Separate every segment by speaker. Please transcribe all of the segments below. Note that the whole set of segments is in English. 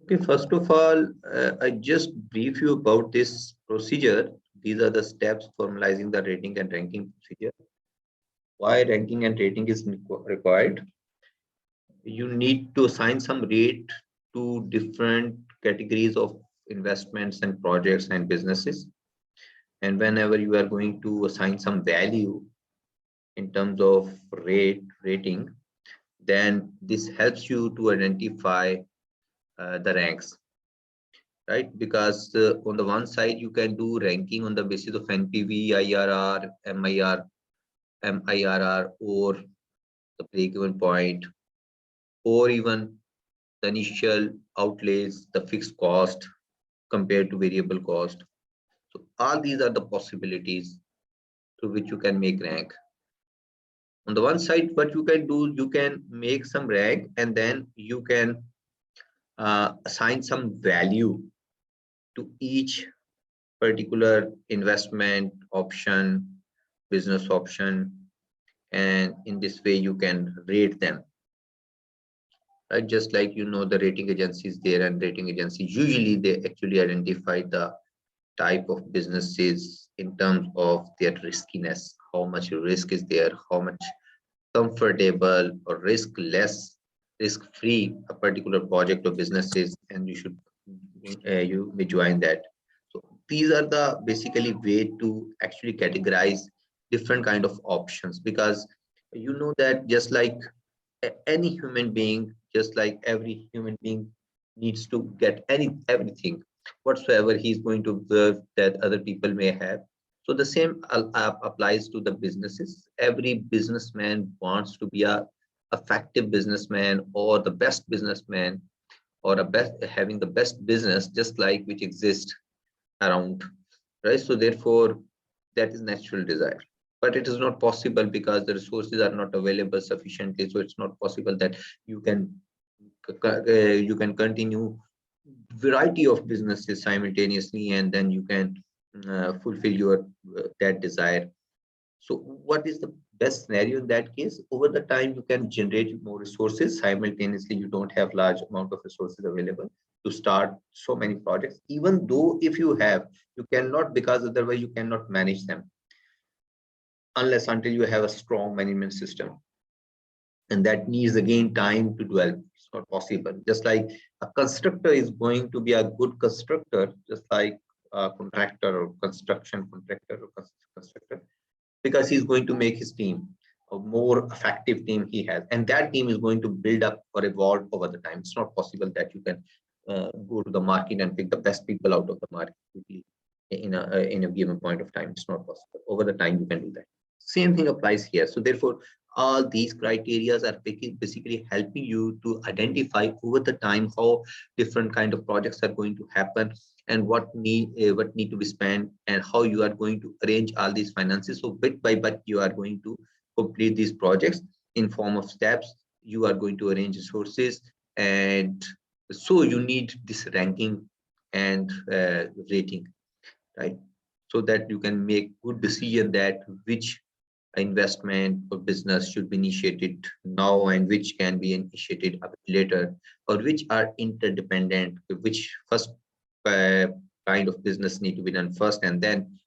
Speaker 1: Okay, first of all, I just brief you about this procedure. These are the steps formalizing the rating and ranking procedure. Why ranking and rating is required? You need to assign some rate to different categories of investments and projects and businesses. And whenever you are going to assign some value in terms of rating, then this helps you to identify the ranks, right? Because on the one side you can do ranking on the basis of NPV, IRR, MIRR, or the break-even point, or even the initial outlays, the fixed cost compared to variable cost. So all these are the possibilities through which you can make rank. On the one side, what you can do, you can make some rank and then you can assign some value to each particular investment option, business option, and in this way you can rate them, right? Just like the rating agencies there, and rating agencies usually they actually identify the type of businesses in terms of their riskiness, how much risk is there, how much comfortable or risk free a particular project or business is, and you may join that. So these are the basically way to actually categorize different kind of options, because that just like any human being, just like every human being needs to get everything whatsoever he's going to observe that other people may have. So the same applies to the businesses. Every businessman wants to be a effective businessman or the best businessman, or having the best business just like which exists around, right? So therefore that is natural desire, but it is not possible because the resources are not available sufficiently. So it's not possible that you can continue variety of businesses simultaneously, and then you can fulfill your that desire. So what is the best scenario in that case? Over the time you can generate more resources simultaneously. You don't have large amount of resources available to start so many projects. Even though if you have, you cannot, because otherwise you cannot manage them unless until you have a strong management system, and that needs again time to develop. It's not possible. Just like a constructor is going to be a good constructor, just like a contractor or construction contractor or constructor, because he's going to make his team a more effective team he has, and that team is going to build up or evolve over the time. It's not possible that you can go to the market and pick the best people out of the market quickly in a given point of time. It's not possible. Over the time you can do that. Same thing applies here. So therefore all these criteria are basically helping you to identify over the time how different kind of projects are going to happen, and what need to be spent, and how you are going to arrange all these finances. So bit by bit you are going to complete these projects in form of steps. You are going to arrange resources, and so you need this ranking and rating, right? So that you can make good decision that which investment or business should be initiated now and which can be initiated a bit later, or which are interdependent, which first kind of business need to be done first, and then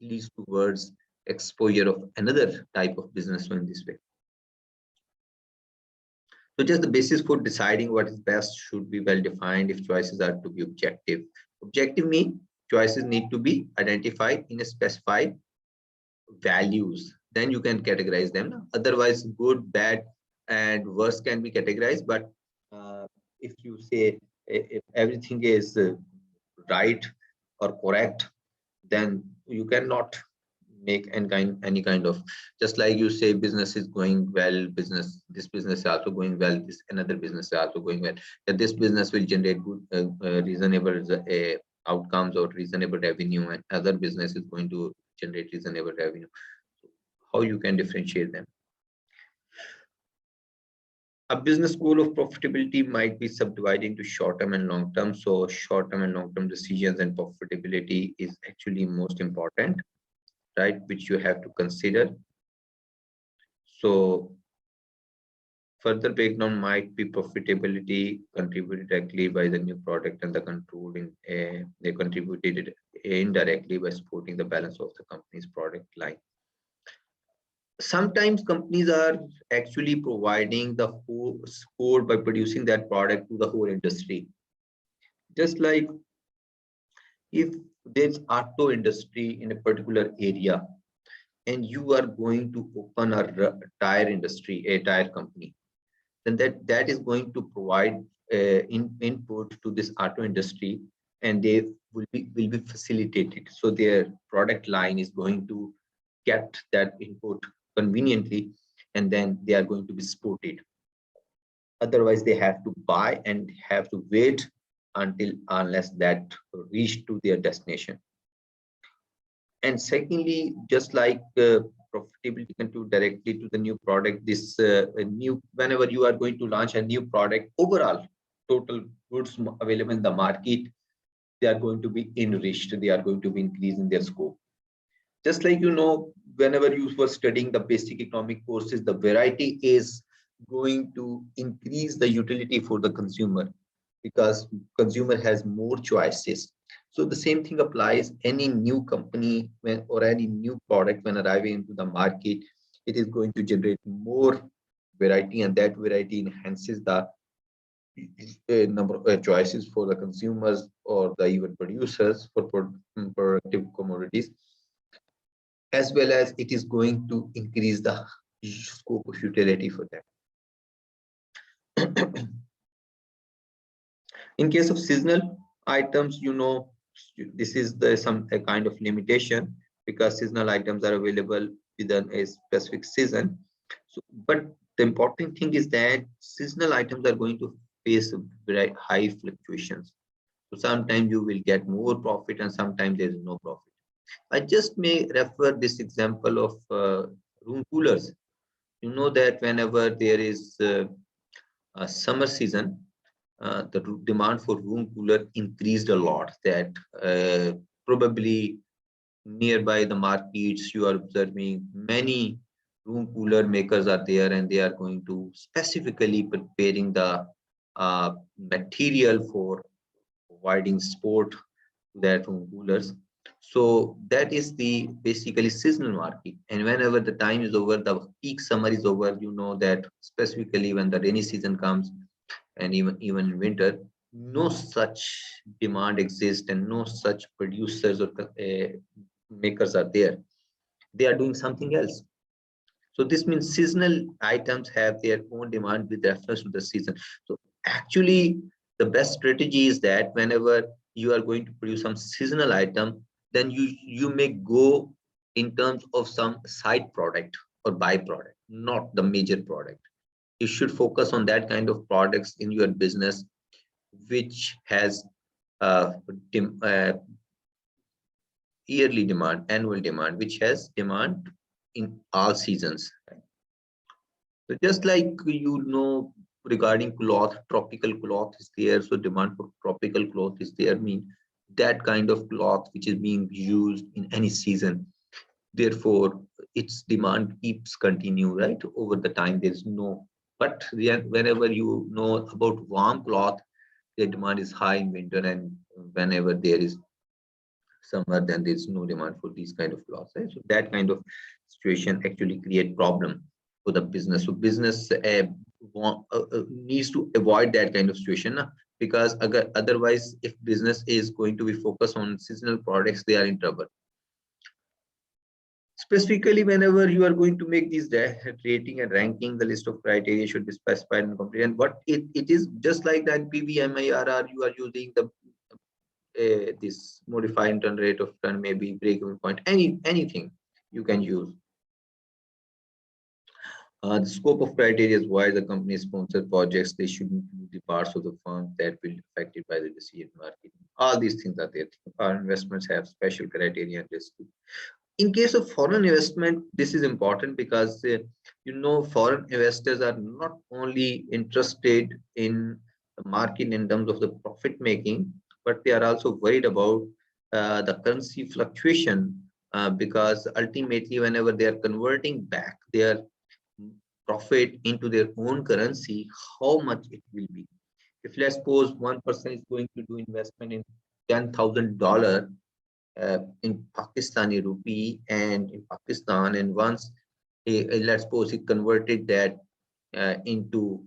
Speaker 1: leads towards exposure of another type of business in this way. So just the basis for deciding what is best should be well defined if choices are to be objective. Objective means choices need to be identified in a specified values, then you can categorize them. Otherwise good, bad, and worse can be categorized, but if you say if everything is right or correct, then you cannot make any kind of, just like you say business is going well, this business is also going well, this another business is also going well, that this business will generate good reasonable outcomes or reasonable revenue, and other business is going to generate reasonable revenue. How you can differentiate them? A business goal of profitability might be subdivided into short-term and long-term. So short-term and long-term decisions and profitability is actually most important, right? Which you have to consider. So Further breakdown might be profitability contributed directly by the new product and the controlling they contributed indirectly by supporting the balance of the company's product line. Sometimes companies are actually providing the whole support by producing that product to the whole industry. Just like if there's auto industry in a particular area and you are going to open a tire industry, a tire company, then that is going to provide input to this auto industry, and they will be facilitated. So their product line is going to get that input conveniently, and then they are going to be supported. Otherwise, they have to buy and have to wait unless that reach to their destination. And secondly, just like profitability contribute directly to the new product, this new whenever you are going to launch a new product, overall total goods available in the market, they are going to be enriched, they are going to be increased in their scope. Just like whenever you were studying the basic economic courses, the variety is going to increase the utility for the consumer because consumer has more choices. So the same thing applies any new company or any new product when arriving into the market, it is going to generate more variety, and that variety enhances the number of choices for the consumers or the even producers for productive commodities, as well as it is going to increase the scope of utility for them. In case of seasonal items, this is a kind of limitation because seasonal items are available within a specific season. So, but the important thing is that seasonal items are going to face very high fluctuations. So sometimes you will get more profit and sometimes there is no profit. I just may refer this example of room coolers. You know that whenever there is a summer season, the demand for room cooler increased a lot. That probably nearby the markets you are observing many room cooler makers are there, and they are going to specifically preparing the material for providing support to that room coolers. So that is the basically seasonal market. And whenever the time is over, the peak summer is over, that specifically when the rainy season comes, and even in winter, no such demand exists and no such producers or makers are there. They are doing something else. So this means seasonal items have their own demand with reference to the season. So actually the best strategy is that whenever you are going to produce some seasonal item, then you may go in terms of some side product or byproduct, not the major product. You should focus on that kind of products in your business which has yearly demand, annual demand, which has demand in all seasons. So just like regarding cloth, tropical cloth is there, so demand for tropical cloth is there, mean that kind of cloth which is being used in any season. Therefore, its demand keeps continue, right? Over the time, there is no. But whenever you know about warm cloth, the demand is high in winter, and whenever there is summer, then there is no demand for these kind of cloths. Right? So that kind of situation actually create problem for the business. So business needs to avoid that kind of situation, because otherwise, if business is going to be focused on seasonal products, they are in trouble. Specifically, whenever you are going to make these rating and ranking, the list of criteria should be specified and complete. And what it is just like that PVMIRR, you are using the this modified internal rate of return, maybe break-even point, anything you can use. The scope of criteria is why the company sponsored projects. They should include the parts of the firm that will be affected by the decision market. All these things are there. Our investments have special criteria and risk. In case of foreign investment, this is important because foreign investors are not only interested in the market in terms of the profit making, but they are also worried about the currency fluctuation because ultimately whenever they are converting back their profit into their own currency, how much it will be. If let's suppose one person is going to do investment in $10,000 in Pakistani rupee and in Pakistan, and once let's suppose he converted that into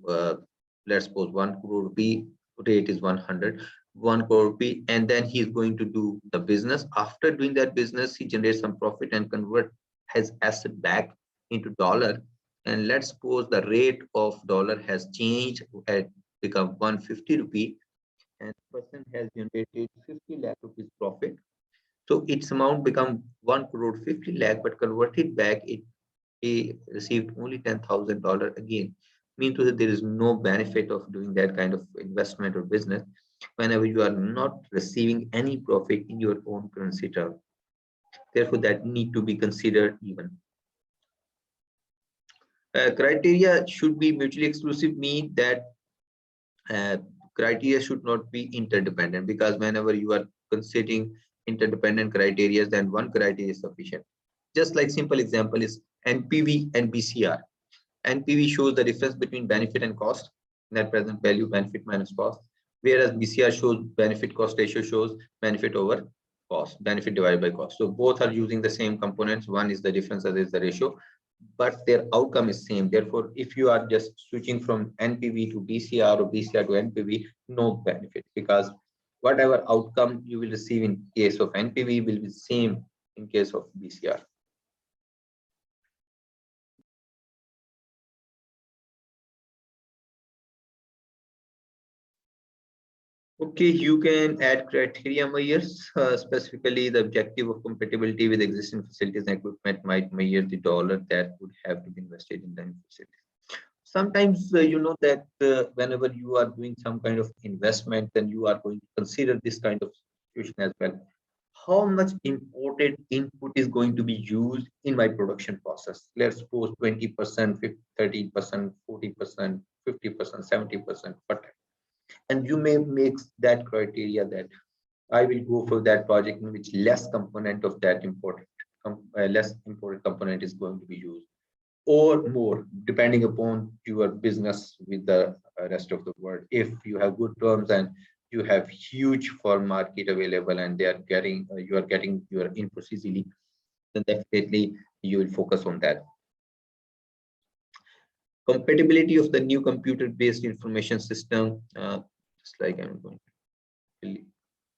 Speaker 1: let's suppose 1 crore rupee, rate is 1 crore rupee, and then he's going to do the business. After doing that business, he generates some profit and convert his asset back into dollar. And let's suppose the rate of dollar has changed and become 150 rupee, and the person has generated 50 lakh rupees profit. So its amount become 1 crore 50 lakh, but converted back, he received only $10,000 again. Mean to say there is no benefit of doing that kind of investment or business whenever you are not receiving any profit in your own currency term. Therefore, that need to be considered even. Criteria should be mutually exclusive, mean that criteria should not be interdependent, because whenever you are considering interdependent criteria, then one criteria is sufficient. Just like simple example is NPV and BCR. NPV shows the difference between benefit and cost, net present value, benefit minus cost, whereas BCR shows benefit cost ratio, shows benefit over cost, benefit divided by cost. So both are using the same components. One is the difference, other is the ratio, but their outcome is same. Therefore, if you are just switching from NPV to BCR or BCR to NPV, no benefit, because whatever outcome you will receive in case of NPV will be same in case of BCR. Okay, you can add criteria measures. Specifically, the objective of compatibility with existing facilities and equipment might measure the dollar that would have to be invested in the new facility. Sometimes you know that whenever you are doing some kind of investment, then you are going to consider this kind of situation as well. How much imported input is going to be used in my production process? Let's suppose 20%, 30%, 40%, 50%, 70%, whatever. And you may make that criteria that I will go for that project in which less component of that less imported component is going to be used, or more, depending upon your business with the rest of the world. If you have good terms and you have huge foreign market available and they are getting you are getting your inputs easily, then definitely you will focus on that. Compatibility of the new computer-based information system, just like I'm going to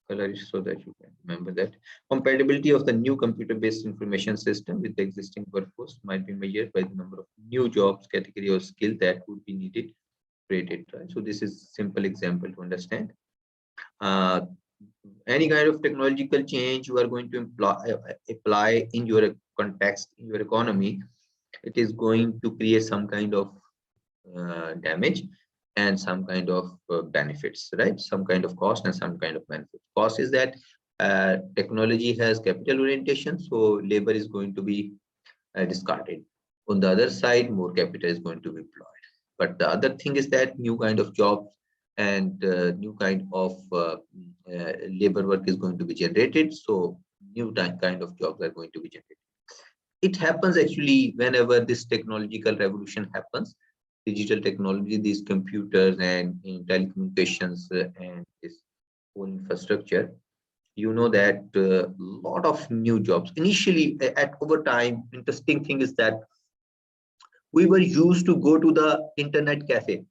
Speaker 1: color it so that you can remember that. Compatibility of the new computer-based information system with the existing workforce might be measured by the number of new jobs, category, or skill that would be needed created. Right? So this is simple example to understand. Any kind of technological change you are going to apply in your context, in your economy, it is going to create some kind of damage and some kind of benefits, right? Some kind of cost and some kind of benefit. Cost is that technology has capital orientation, so labor is going to be discarded. On the other side, more capital is going to be employed. But the other thing is that new kind of jobs and new kind of labor work is going to be generated. So new kind of jobs are going to be generated. It happens actually whenever this technological revolution happens. Digital technology, these computers and in telecommunications and this whole infrastructure, you know that a lot of new jobs initially at over time. Interesting thing is that we were used to go to the internet cafe,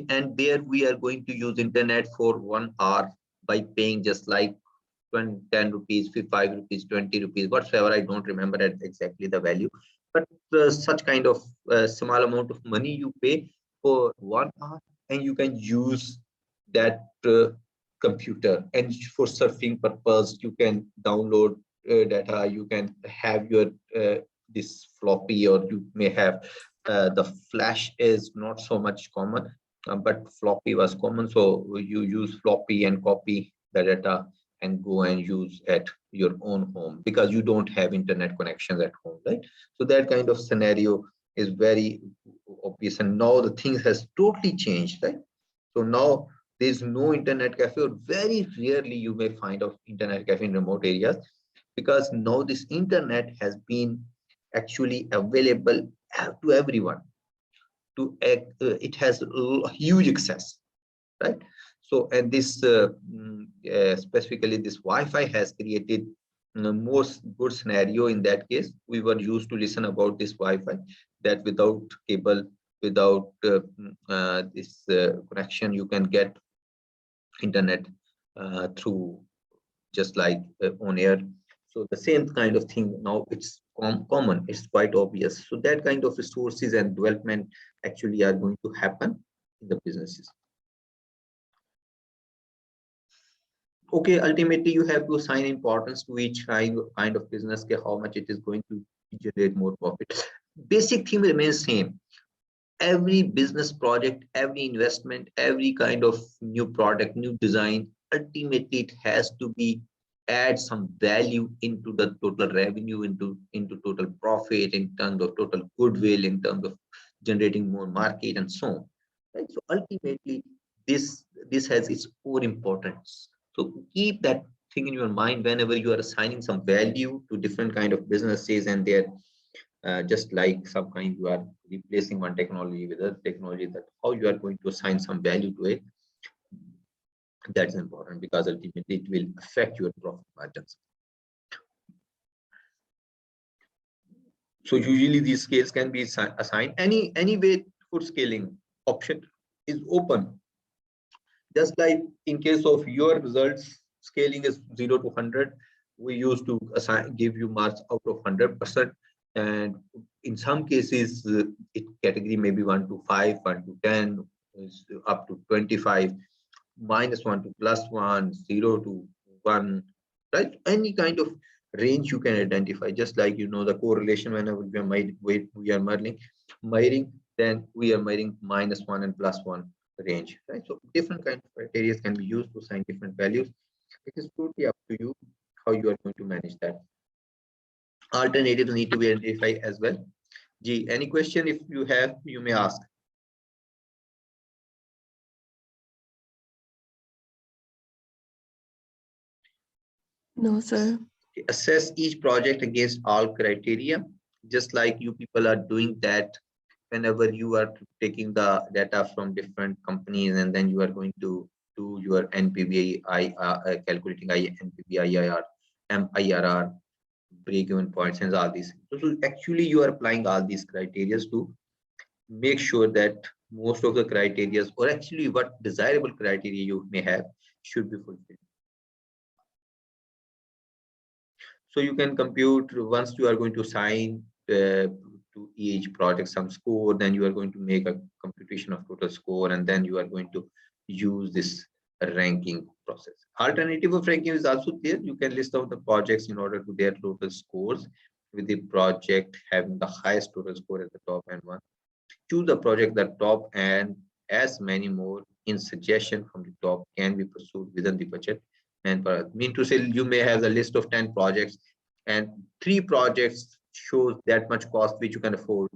Speaker 1: and there we are going to use internet for 1 hour by paying just like 10 rupees, 5 rupees, 20 rupees, whatsoever. I don't remember exactly the value, but such kind of small amount of money you pay for 1 hour, and you can use that computer. And for surfing purpose, you can download data. You can have your this floppy, or you may have the flash is not so much common, but floppy was common. So you use floppy and copy the data and go and use at your own home, because you don't have internet connections at home, right? So that kind of scenario is very obvious, and now the things has totally changed, right? So now there's no internet cafe, or very rarely you may find out internet cafe in remote areas, because now this internet has been actually available to everyone. to act, it has huge access, right? So, and this specifically this Wi-Fi has created the most good scenario. In that case, we were used to listen about this Wi-Fi, that without cable, without this connection, you can get internet through just like on air. So the same kind of thing now, it's common, it's quite obvious. So that kind of resources and development actually are going to happen in the businesses. Okay, ultimately you have to assign importance to each kind of business, how much it is going to generate more profit. Basic theme remains same. Every business project, every investment, every kind of new product, new design, ultimately it has to be add some value into the total revenue, into total profit, in terms of total goodwill, in terms of generating more market and so on, right? So ultimately this has its own importance. So keep that thing in your mind whenever you are assigning some value to different kind of businesses, and they're just like some kind, you are replacing one technology with other technology, that how you are going to assign some value to it. That's important, because ultimately it will affect your profit margins. So usually these scales can be assigned any way. For scaling option is open, just like in case of your results, scaling is 0 to 100. We used to give you marks out of 100%, and in some cases it category maybe 1 to 5, 1 to 10, is up to 25, -1 to +1, 0 to 1, right? Any kind of range you can identify, just like the correlation. Whenever we are measuring, then we are measuring -1 and +1 range, right? So different kind of criteria can be used to assign different values. It is totally up to you how you are going to manage that. Alternatives need to be identified as well. G, any question if you have, you may ask.
Speaker 2: No, sir.
Speaker 1: Assess each project against all criteria, just like you people are doing that whenever you are taking the data from different companies, and then you are going to do your NPV, calculating NPV, IRR, IRR, break-even points, and all these. So actually, you are applying all these criteria to make sure that most of the criteria, or actually what desirable criteria you may have, should be fulfilled. So you can compute, once you are going to assign to each project some score, then you are going to make a computation of total score, and then you are going to use this ranking process. Alternative of ranking is also there. You can list out the projects in order to their total scores, with the project having the highest total score at the top and one. Choose the project that top, and as many more in suggestion from the top can be pursued within the budget. And mean to say, you may have a list of 10 projects, and 3 projects shows that much cost which you can afford.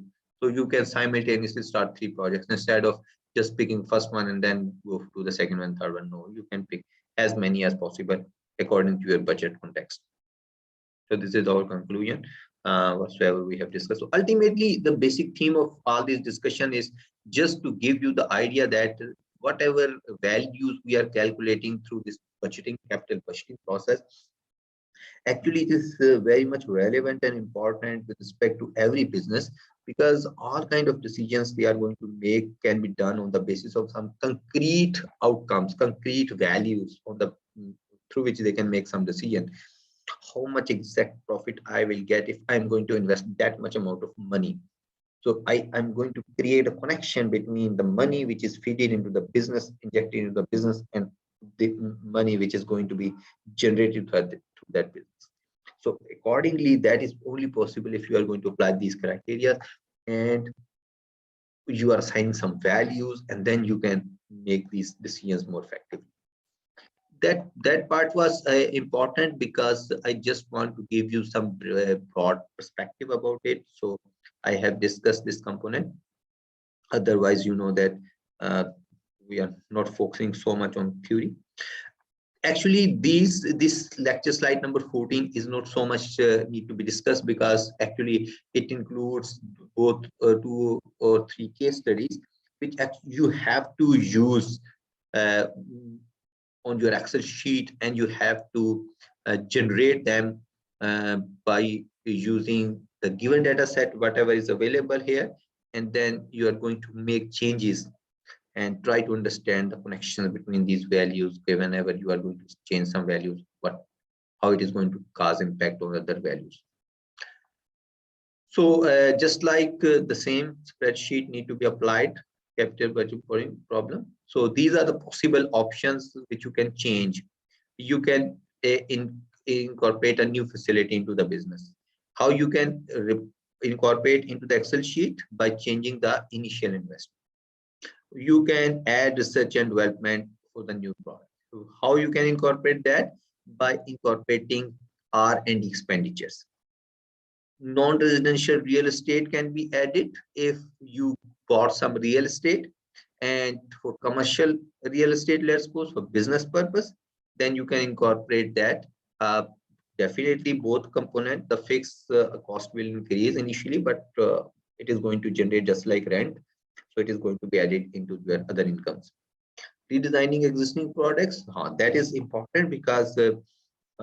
Speaker 1: So you can simultaneously start 3 projects instead of just picking first one and then go to the second one, third one. No, you can pick as many as possible according to your budget context. So this is our conclusion, whatsoever we have discussed. So ultimately, the basic theme of all this discussion is just to give you the idea that whatever values we are calculating through this capital budgeting process, actually it is very much relevant and important with respect to every business, because all kind of decisions they are going to make can be done on the basis of some concrete outcomes, concrete values on the through which they can make some decision. How much exact profit I will get if I'm going to invest that much amount of money. So I'm going to create a connection between the money which is fed into the business, injected into the business, and the money which is going to be generated through that business. So accordingly, that is only possible if you are going to apply these criteria, and you are assigning some values, and then you can make these decisions more effectively. That part was important, because I just want to give you some broad perspective about it. So I have discussed this component. Otherwise, you know that we are not focusing so much on theory. Actually, this lecture slide number 14 is not so much need to be discussed, because actually it includes both 2 or 3 case studies which you have to use uh, on your Excel sheet, and you have to generate them by using the given data set, whatever is available here, and then you are going to make changes and try to understand the connection between these values. Okay, whenever you are going to change some values, how it is going to cause impact on other values. So just like the same spreadsheet need to be applied capital budget problem. So these are the possible options which you can change. You can incorporate a new facility into the business. How you can incorporate into the Excel sheet? By changing the initial investment. You can add research and development for the new product. So how you can incorporate that? By incorporating R&D expenditures. Non-residential real estate can be added if you bought some real estate, and for commercial real estate, let's suppose for business purpose, then you can incorporate that. Definitely both component, the fixed cost will increase initially, but it is going to generate just like rent, so it is going to be added into your other incomes. Redesigning existing products, that is important, because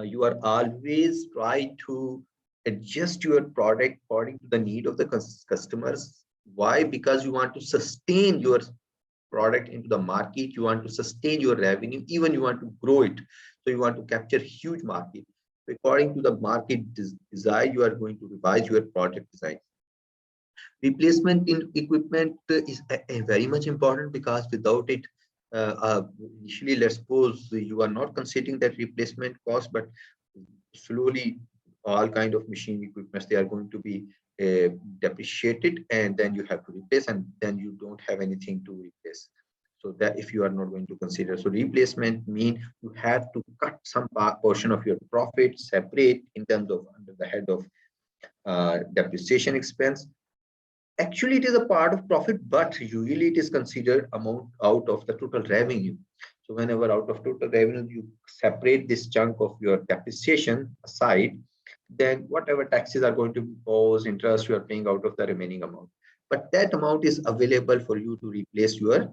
Speaker 1: you are always try to adjust your product according to the need of the customers. Why? Because you want to sustain your product into the market, you want to sustain your revenue, even you want to grow it, so you want to capture huge market. According to the market desire, you are going to revise your product design. Replacement in equipment is very much important, because without it, initially, let's suppose you are not considering that replacement cost, but slowly all kind of machine equipments, they are going to be depreciated, and then you have to replace, and then you don't have anything to replace. So that if you are not going to consider, so replacement mean you have to cut some portion of your profit separate in terms of under the head of depreciation expense. Actually, it is a part of profit, but usually it is considered amount out of the total revenue. So whenever out of total revenue, you separate this chunk of your depreciation aside, then whatever taxes are going to be imposed, interest you are paying out of the remaining amount. But that amount is available for you to replace your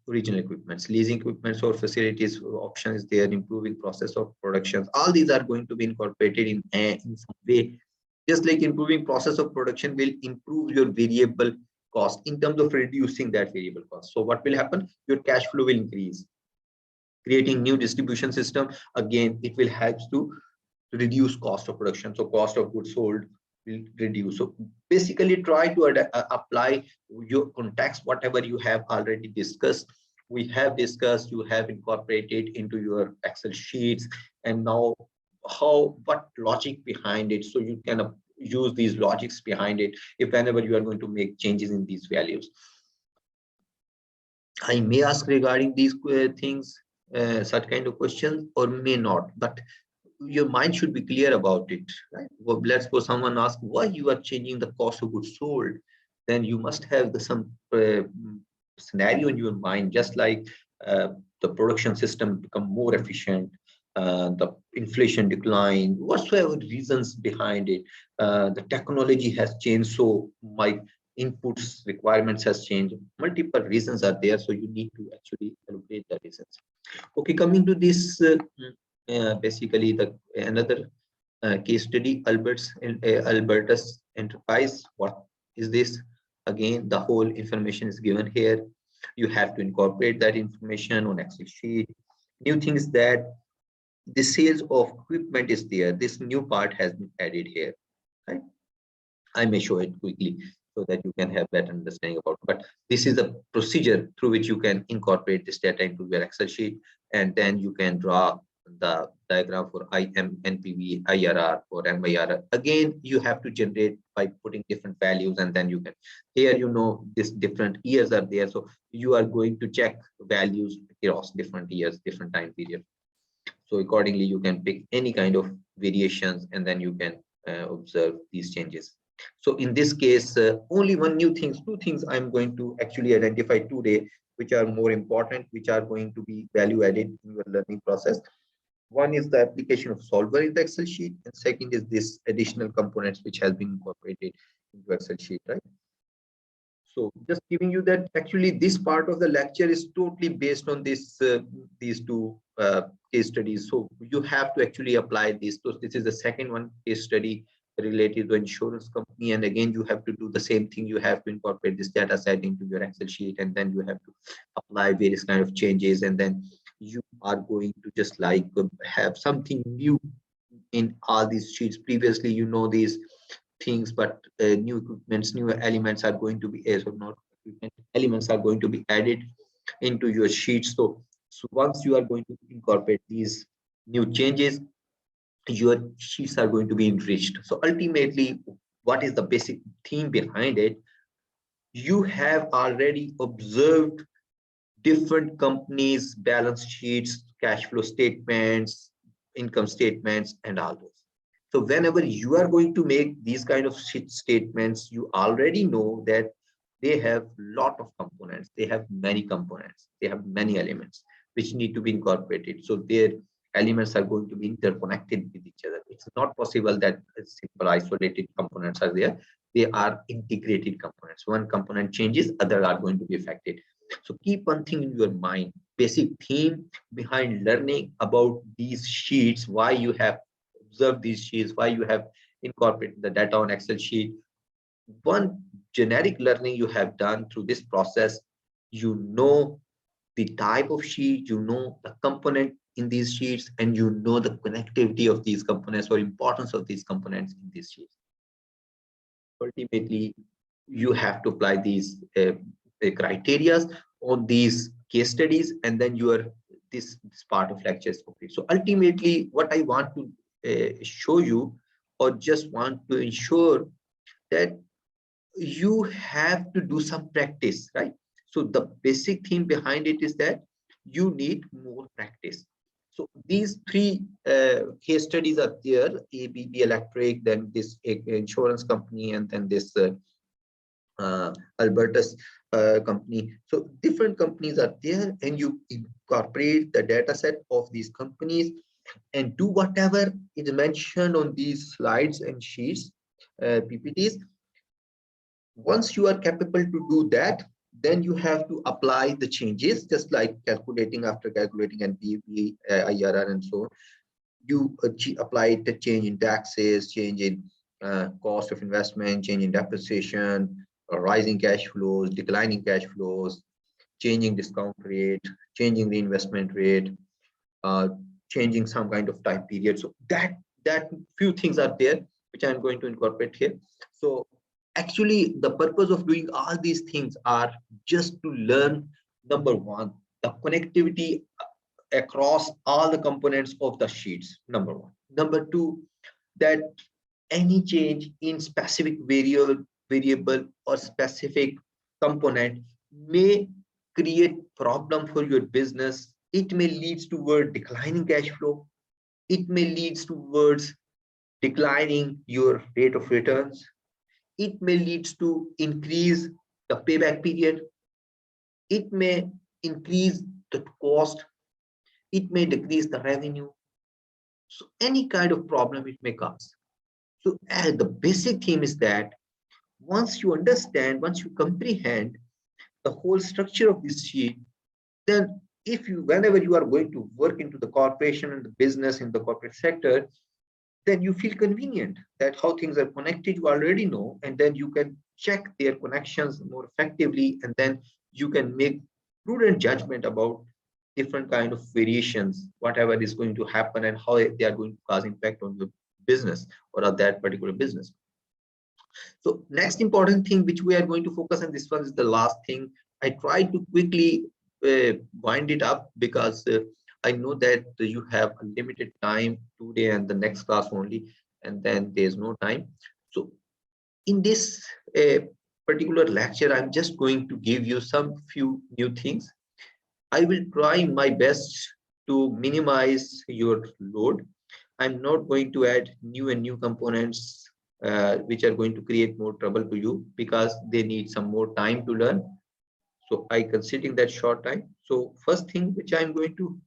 Speaker 1: original equipments, leasing equipments or facilities options there, improving process of productions. All these are going to be incorporated in some way. Just like improving process of production will improve your variable cost in terms of reducing that variable cost. So what will happen? Your cash flow will increase. Creating new distribution system, again, it will help to reduce cost of production. So cost of goods sold will reduce. So basically try to apply your context, whatever you have already discussed. We have discussed, you have incorporated into your Excel sheets, and now what logic behind it, so you can use these logics behind it if whenever you are going to make changes in these values. I may ask regarding these things such kind of questions, or may not, but your mind should be clear about it, right? Well, let's suppose someone asks why you are changing the cost of goods sold, then you must have some scenario in your mind, just like the production system become more efficient, the inflation decline, whatsoever reasons behind it, the technology has changed, so my inputs requirements has changed, multiple reasons are there, so you need to actually calculate the reasons. Okay, coming to this basically the another case study, Albertus enterprise. What is this? Again, the whole information is given here. You have to incorporate that information on Excel sheet. New things that the sales of equipment is there. This new part has been added here, right? I may show it quickly so that you can have better understanding about it. But this is a procedure through which you can incorporate this data into your Excel sheet, and then you can draw the diagram for IM, NPV, IRR, or MIRR. Again, you have to generate by putting different values, and then you can, here, this different years are there. So you are going to check values across different years, different time period. So accordingly, you can pick any kind of variations, and then you can observe these changes. So in this case, only two things I'm going to actually identify today, which are more important, which are going to be value added in your learning process. One is the application of solver in the Excel sheet, and second is this additional components which has been incorporated into Excel sheet, right? So just giving you that actually this part of the lecture is totally based on this these two case studies. So you have to actually apply this. So this is the second one, case study related to insurance company, and again you have to do the same thing. You have to incorporate this data set into your Excel sheet, and then you have to apply various kind of changes, and then you are going to just like have something new in all these sheets. Previously you know these things, but new equipments, new elements are going to be so not equipment, elements are going to be added into your sheets. So once you are going to incorporate these new changes, your sheets are going to be enriched. So ultimately, what is the basic theme behind it? You have already observed different companies balance sheets, cash flow statements, income statements, and all those. So whenever you are going to make these kind of sheet statements, you already know that they have lot of components, they have many components, they have many elements which need to be incorporated. So their elements are going to be interconnected with each other. It's not possible that simple isolated components are there. They are integrated components. One component changes, other are going to be affected. So keep one thing in your mind, basic theme behind learning about these sheets, why you have observed these sheets, why you have incorporated the data on Excel sheet. One generic learning you have done through this process, you know the type of sheet, you know the component in these sheets, and you know the connectivity of these components or importance of these components in these sheets. Ultimately, you have to apply these criteria on these case studies, and then this part of lecture is complete. So ultimately, what I want to show you, or just want to ensure that you have to do some practice, right? So the basic theme behind it is that you need more practice. So these three case studies are there: ABB Electric, then this insurance company, and then this Albertus company. So different companies are there, and you incorporate the data set of these companies and do whatever is mentioned on these slides and sheets, PPTs. Once you are capable to do that, then you have to apply the changes, just like calculating after calculating NPV, IRR, and so on. You apply the change in taxes, change in cost of investment, change in depreciation, rising cash flows, declining cash flows, changing discount rate, changing the investment rate, uh, changing some kind of time period. So that few things are there which I'm going to incorporate here. So actually the purpose of doing all these things are just to learn, number one, the connectivity across all the components of the sheets, number one. Number two, that any change in specific variable or specific component may create problem for your business. It may lead toward declining cash flow. It may lead towards declining your rate of returns. It may lead to increase the payback period. It may increase the cost. It may decrease the revenue. So any kind of problem it may cause. So the basic theme is that once you understand, once you comprehend the whole structure of this sheet, then if you, whenever you are going to work into the corporation and the business in the corporate sector, then you feel convenient that how things are connected, you already know, and then you can check their connections more effectively, and then you can make prudent judgment about different kind of variations, whatever is going to happen and how they are going to cause impact on your business or on that particular business. So next important thing which we are going to focus on, this one is the last thing. I try to quickly wind it up because I know that you have a limited time today and the next class only, and then there's no time. So in this particular lecture, I'm just going to give you some few new things. I will try my best to minimize your load. I'm not going to add new components which are going to create more trouble to you because they need some more time to learn. So I considering that short time. So first thing which I'm going to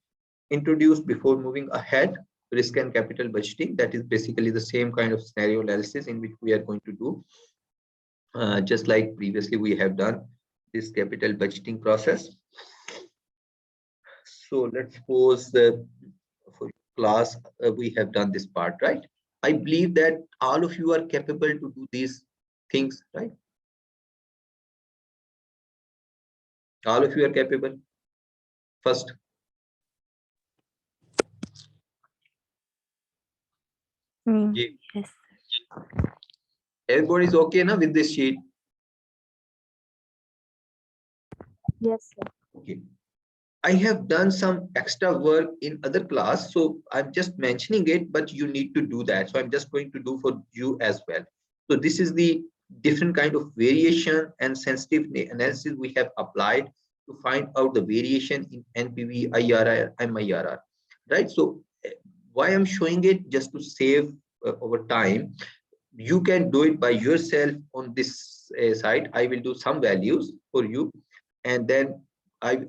Speaker 1: introduced before moving ahead, risk and capital budgeting. That is basically the same kind of scenario analysis in which we are going to do, just like previously we have done this capital budgeting process. So let's suppose for class, we have done this part, right? I believe that all of you are capable to do these things, right? All of you are capable. First,
Speaker 2: Yes.
Speaker 1: everybody is okay now with this sheet.
Speaker 2: Yes, sir.
Speaker 1: Okay. I have done some extra work in other class, so I'm just mentioning it, but you need to do that. So I'm just going to do for you as well. So this is the different kind of variation and sensitivity analysis we have applied to find out the variation in NPV, IRR, and MIRR, right? So why I'm showing it, just to save over time. You can do it by yourself on this side. I will do some values for you, and then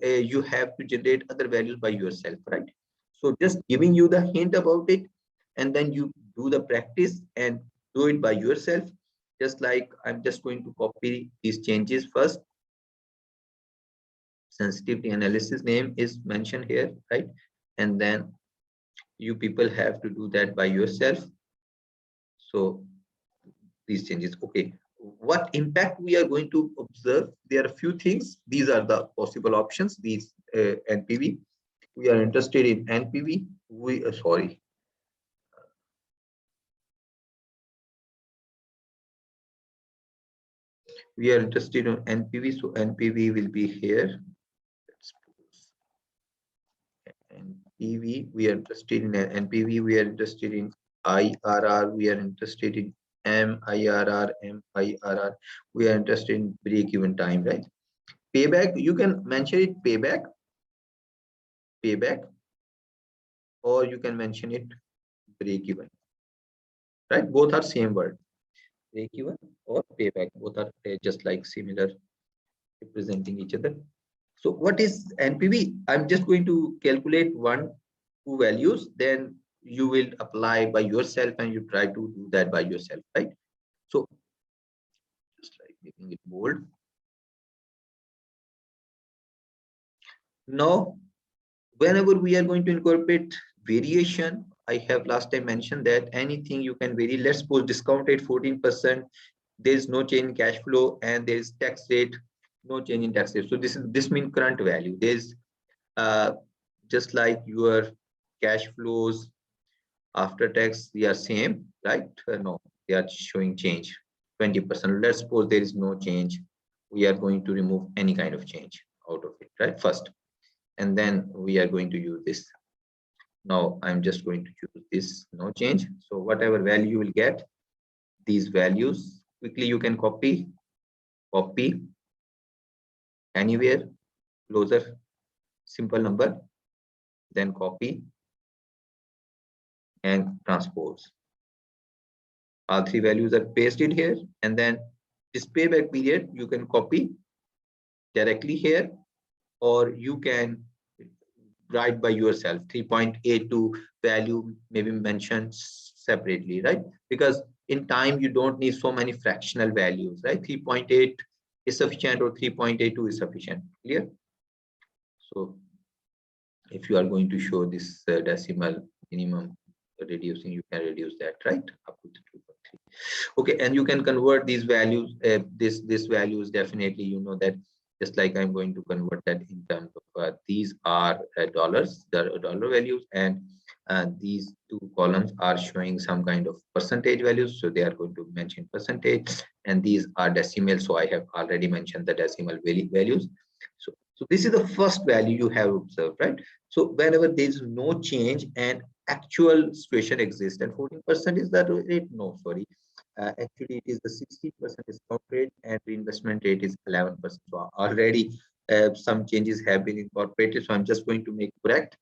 Speaker 1: you have to generate other values by yourself, right? So just giving you the hint about it, and then you do the practice and do it by yourself. Just like I'm just going to copy these changes first. Sensitivity analysis name is mentioned here, right? And then you people have to do that by yourself. So these changes, okay. What impact we are going to observe? There are a few things. These are the possible options. These NPV, we are interested in NPV. We are interested in NPV, so NPV will be here. NPV, we are interested in NPV, we are interested in IRR, we are interested in MIRR, we are interested in break-even time, right? Payback, you can mention it payback, or you can mention it break-even, right? Both are same word, break-even or payback. Both are just like similar, representing each other. So what is NPV? I'm just going to calculate two values, then you will apply by yourself and you try to do that by yourself, right? So just like making it bold. Now, whenever we are going to incorporate variation, I have last time mentioned that anything you can vary. Let's suppose discount rate 14%, there is no change in cash flow, and there is tax rate, no change in tax rate. So this means current value. There's just like your cash flows after tax, they are same, right? No, they are showing change 20%. Let's suppose there is no change. We are going to remove any kind of change out of it, right? First, and then we are going to use this. Now I'm just going to choose this no change. So whatever value you will get, these values quickly you can copy anywhere, closer, simple number, then copy and transpose. All three values are pasted here, and then this payback period you can copy directly here, or you can write by yourself. 3.82 value maybe mentioned separately, right? Because in time you don't need so many fractional values, right? 3.8 is sufficient or 3.82 is sufficient. Clear? So if you are going to show this decimal minimum reducing, you can reduce that, right? Up to 2.3. Okay, and you can convert these values. This value is definitely, you know, that just like I'm going to convert that in terms of these are dollars, the dollar values, and these two columns are showing some kind of percentage values, so they are going to mention percentage, and these are decimals, so I have already mentioned the decimal values. So this is the first value you have observed, right? So whenever there is no change and actual situation exists, and 14% is that rate? No, sorry. Actually, it is the 16% discount rate and reinvestment rate is 11%. So already some changes have been incorporated. So I'm just going to make correct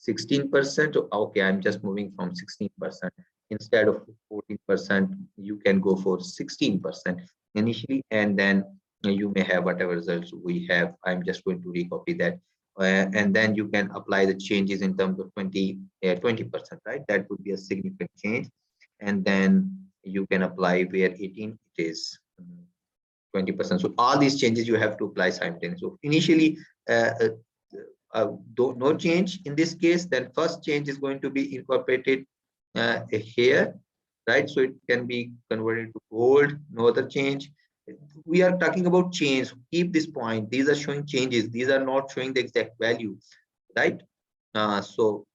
Speaker 1: 16%. Okay, I'm just moving from 16%. Instead of 14%, you can go for 16% initially, and then you may have whatever results we have. I'm just going to recopy that. and then you can apply the changes in terms of 20%, right? That would be a significant change. And then you can apply where 18 it is 20%. So all these changes you have to apply simultaneously. So initially, no change in this case, then first change is going to be incorporated here, right? So it can be converted to gold, no other change. We are talking about change. Keep this point. These are showing changes. These are not showing the exact value, right? So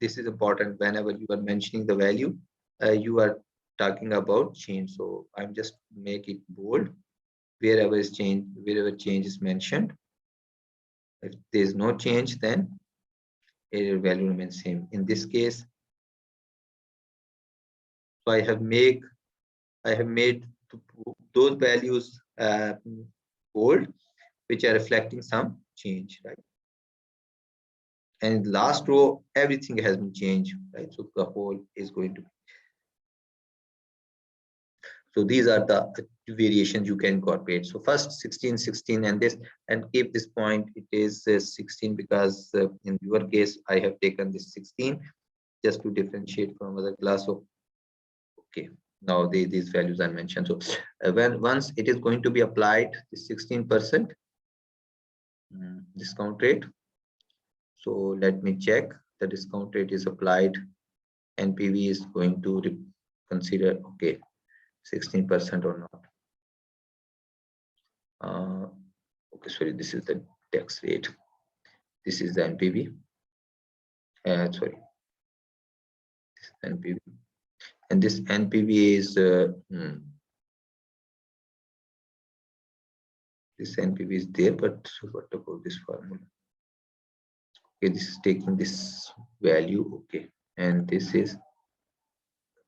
Speaker 1: this is important. Whenever you are mentioning the value, you are talking about change. So I'm just make it bold wherever change is mentioned. If there is no change, then error value remains same. In this case, so I have made those values bold, which are reflecting some change, right? And last row, everything has been changed, right? So the whole is going to. So these are the variations you can incorporate. So first 16, 16, and this, and keep this point. It is 16 because in your case I have taken this 16 just to differentiate from other class. So okay, now these values are mentioned. So once it is going to be applied, the 16% discount rate. So let me check the discount rate is applied. NPV is going to consider okay 16% or not. Okay, sorry, this is the tax rate. This is the NPV. Sorry, this is NPV, and this NPV is this NPV is there, but what about this formula? Okay, this is taking this value, okay, and this is